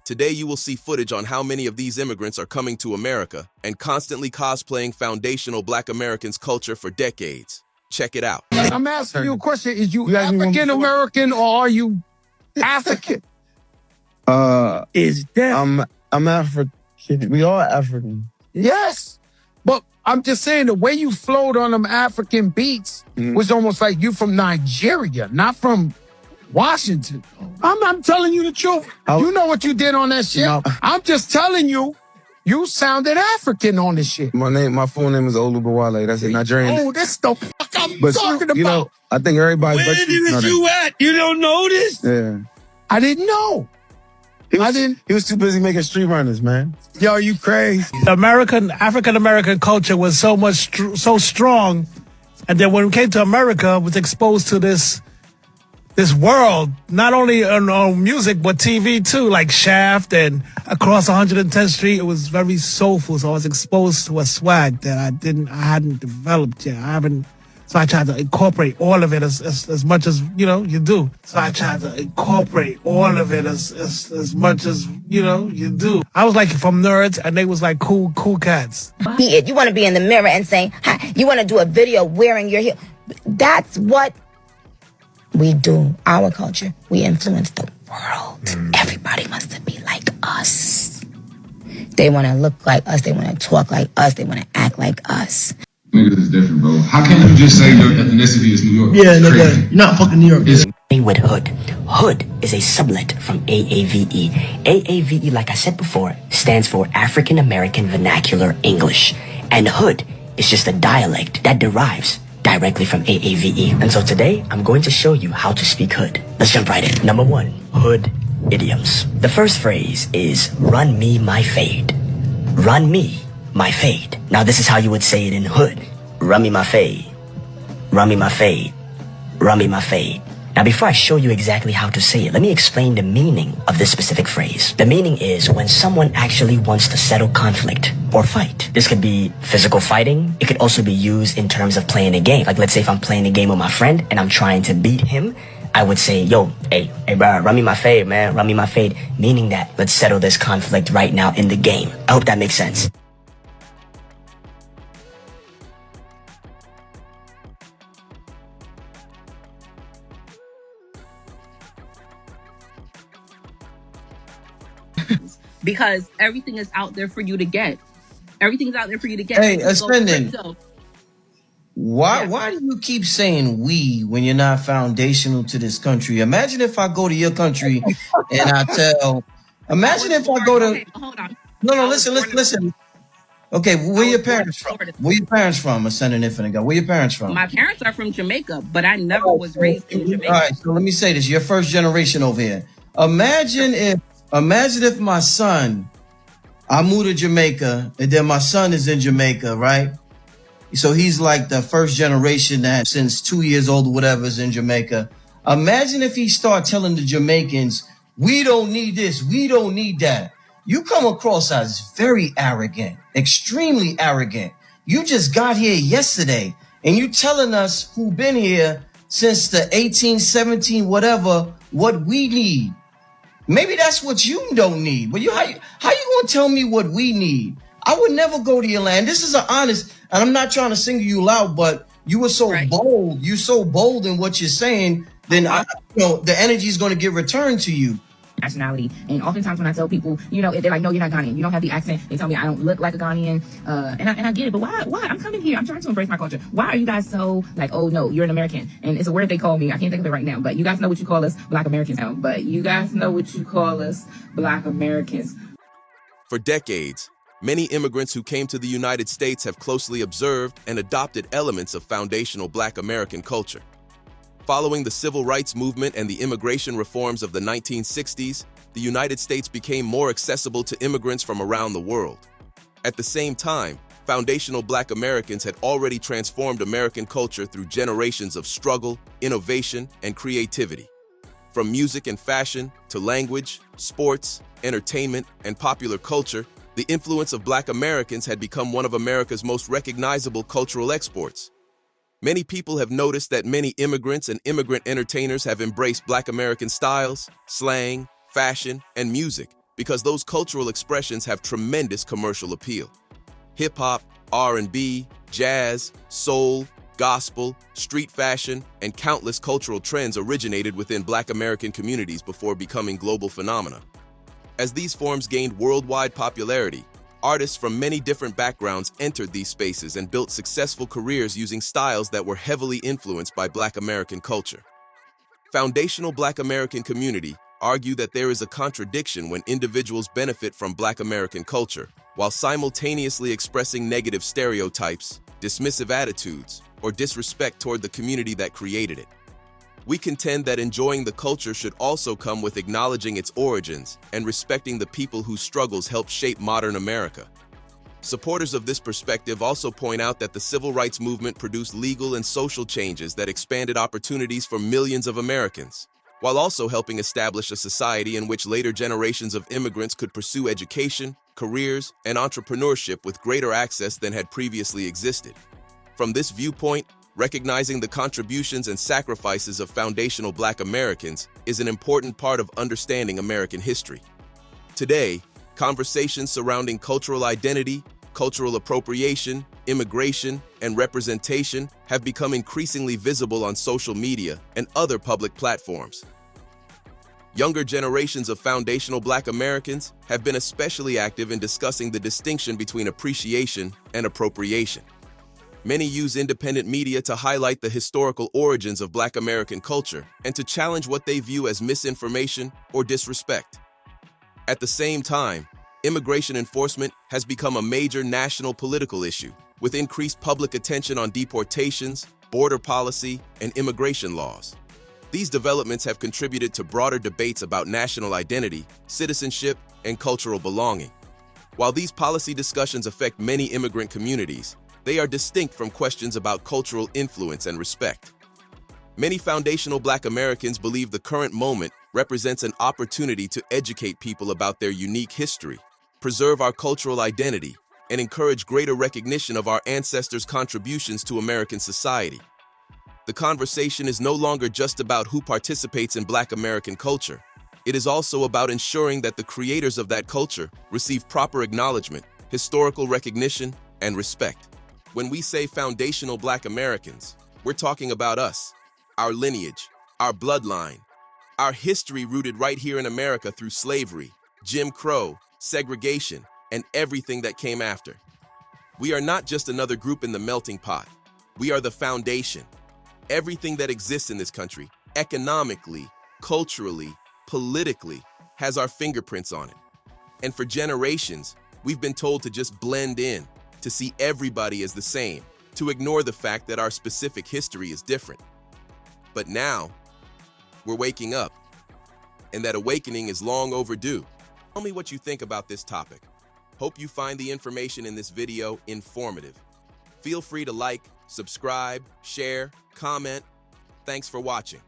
Today you will see footage on how many of these immigrants are coming to America and constantly cosplaying foundational Black Americans' culture for decades. Check it out. I'm asking you a question. Is you African American or are you African? Is that? I'm African. We all African. Yes. But I'm just saying the way you flowed on them African beats was almost like you from Nigeria, not from Washington. I'm telling you the truth. You know what you did on that shit. No. I'm just telling you, you sounded African on this shit. My full name is Olubawale. That's a Nigerian. Oh, that's the fuck I'm talking about. You know, I think everybody. Where was you at? You don't know this? Yeah. I didn't know. He was too busy making street runners, man. Yo, you crazy. African American culture was so strong, and then when we came to America, was exposed to this world, not only on music but TV too, like Shaft and Across 110th Street. It was very soulful, so I was exposed to a swag that I hadn't developed yet. So I tried to incorporate all of it as much as, you do. So I tried to incorporate all of it as much as, you do. I was like from nerds and they was like cool cats. You want to be in the mirror and saying, hi, you want to do a video wearing your heel. That's what we do. Our culture. We influence the world. Everybody wants to be like us. They want to look like us. They want to talk like us. They want to act like us. Niggas is different, bro. How can you just say your ethnicity is New York? Yeah, nigga, you're not fucking New York. With hood. Hood is a sublet from AAVE. AAVE, like I said before, stands for African American Vernacular English. And hood is just a dialect that derives directly from AAVE. And so today, I'm going to show you how to speak hood. Let's jump right in. Number 1, hood idioms. The first phrase is, run me my fade. Run me my fade. Now this is how you would say it in hood. Run me my fade. Run me my fade. Run me my fade. Now before I show you exactly how to say it, let me explain the meaning of this specific phrase. The meaning is when someone actually wants to settle conflict or fight. This could be physical fighting. It could also be used in terms of playing a game. Like let's say if I'm playing a game with my friend and I'm trying to beat him, I would say, yo, hey bro, run me my fade, man. Run me my fade. Meaning that let's settle this conflict right now in the game. I hope that makes sense. Because everything is out there for you to get. Everything's out there for you to get. Hey, Ascendant, why do you keep saying we when you're not foundational to this country? Imagine if I go to your country and I tell, imagine if I go to, okay, hold on. No, listen. Okay, where your parents from? Where your parents from, Ascendant Infinite God? Where your parents from? My parents are from Jamaica, but I never was raised in Jamaica. All right, so let me say this. You're first generation over here. Imagine if my son, I moved to Jamaica, and then my son is in Jamaica, right? So he's like the first generation that since 2 years old or whatever is in Jamaica. Imagine if he start telling the Jamaicans, we don't need this, we don't need that. You come across as very arrogant, extremely arrogant. You just got here yesterday, and you telling us who been here since the 1817, whatever, what we need. Maybe that's what you don't need. But how you gonna tell me what we need? I would never go to your land. This is an honest, and I'm not trying to single you out, but you were so bold. You're so bold in what you're saying. Then the energy is going to get returned to you. Nationality, and oftentimes when I tell people, they're like, no, you're not Ghanaian. You don't have the accent. They tell me I don't look like a Ghanaian, and I get it. But why? I'm coming here. I'm trying to embrace my culture. Why are you guys so like, oh no, you're an American? And it's a word they call me. I can't think of it right now. But you guys know what you call us, Black Americans now. But you guys know what you call us, Black Americans. For decades, many immigrants who came to the United States have closely observed and adopted elements of foundational Black American culture. Following the civil rights movement and the immigration reforms of the 1960s, the United States became more accessible to immigrants from around the world. At the same time, foundational Black Americans had already transformed American culture through generations of struggle, innovation, and creativity. From music and fashion to language, sports, entertainment, and popular culture, the influence of Black Americans had become one of America's most recognizable cultural exports. Many people have noticed that many immigrants and immigrant entertainers have embraced Black American styles, slang, fashion, and music, because those cultural expressions have tremendous commercial appeal. Hip-hop, R&B, jazz, soul, gospel, street fashion, and countless cultural trends originated within Black American communities before becoming global phenomena. As these forms gained worldwide popularity, artists from many different backgrounds entered these spaces and built successful careers using styles that were heavily influenced by Black American culture. Foundational Black American community argue that there is a contradiction when individuals benefit from Black American culture while simultaneously expressing negative stereotypes, dismissive attitudes, or disrespect toward the community that created it. We contend that enjoying the culture should also come with acknowledging its origins and respecting the people whose struggles helped shape modern America. Supporters of this perspective also point out that the civil rights movement produced legal and social changes that expanded opportunities for millions of Americans, while also helping establish a society in which later generations of immigrants could pursue education, careers, and entrepreneurship with greater access than had previously existed. From this viewpoint, recognizing the contributions and sacrifices of foundational Black Americans is an important part of understanding American history. Today, conversations surrounding cultural identity, cultural appropriation, immigration, and representation have become increasingly visible on social media and other public platforms. Younger generations of foundational Black Americans have been especially active in discussing the distinction between appreciation and appropriation. Many use independent media to highlight the historical origins of Black American culture and to challenge what they view as misinformation or disrespect. At the same time, immigration enforcement has become a major national political issue, with increased public attention on deportations, border policy, and immigration laws. These developments have contributed to broader debates about national identity, citizenship, and cultural belonging. While these policy discussions affect many immigrant communities, they are distinct from questions about cultural influence and respect. Many foundational Black Americans believe the current moment represents an opportunity to educate people about their unique history, preserve our cultural identity, and encourage greater recognition of our ancestors' contributions to American society. The conversation is no longer just about who participates in Black American culture. It is also about ensuring that the creators of that culture receive proper acknowledgement, historical recognition, and respect. When we say foundational Black Americans, we're talking about us, our lineage, our bloodline, our history rooted right here in America through slavery, Jim Crow, segregation, and everything that came after. We are not just another group in the melting pot. We are the foundation. Everything that exists in this country, economically, culturally, politically, has our fingerprints on it. And for generations, we've been told to just blend in, to see everybody as the same, to ignore the fact that our specific history is different. But now, we're waking up, and that awakening is long overdue. Tell me what you think about this topic. Hope you find the information in this video informative. Feel free to like, subscribe, share, comment. Thanks for watching.